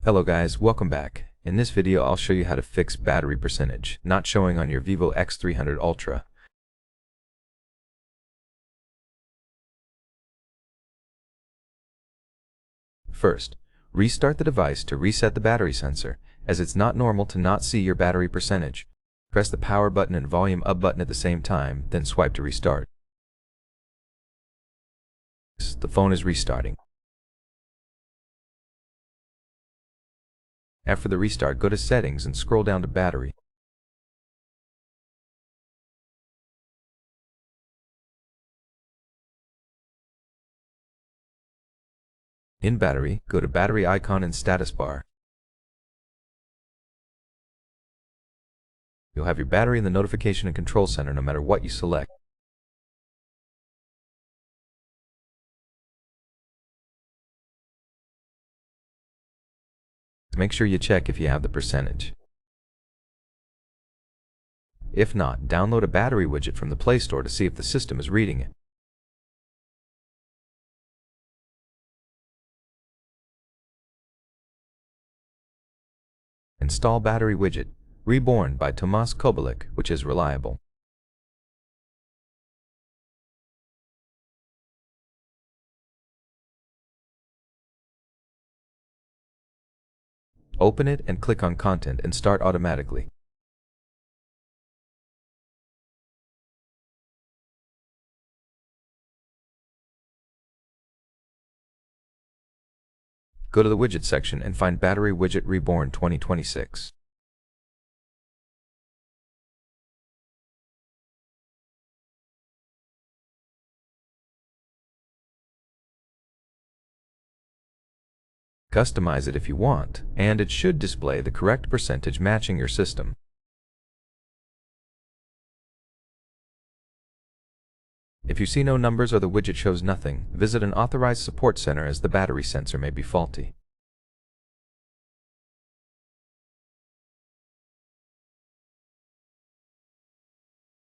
Hello guys, welcome back. In this video I'll show you how to fix battery percentage not showing on your VIVO X300 Ultra. First, restart the device to reset the battery sensor, as it's not normal to not see your battery percentage. Press the power button and volume up button at the same time, then swipe to restart. The phone is restarting. After the restart, go to Settings and scroll down to Battery. In Battery, go to Battery icon and Status bar. You'll have your battery in the Notification and Control Center no matter what you select. Make sure you check if you have the percentage. If not, download a battery widget from the Play Store to see if the system is reading it. Install battery widget, Reborn by Tomas Kobelik, which is reliable. Open it and click on Content and start automatically. Go to the Widget section and find Battery Widget Reborn 2026. Customize it if you want, and it should display the correct percentage matching your system. If you see no numbers or the widget shows nothing, visit an authorized support center as the battery sensor may be faulty.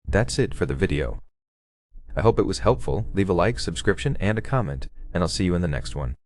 That's it for the video. I hope it was helpful. Leave a like, subscription, and a comment, and I'll see you in the next one.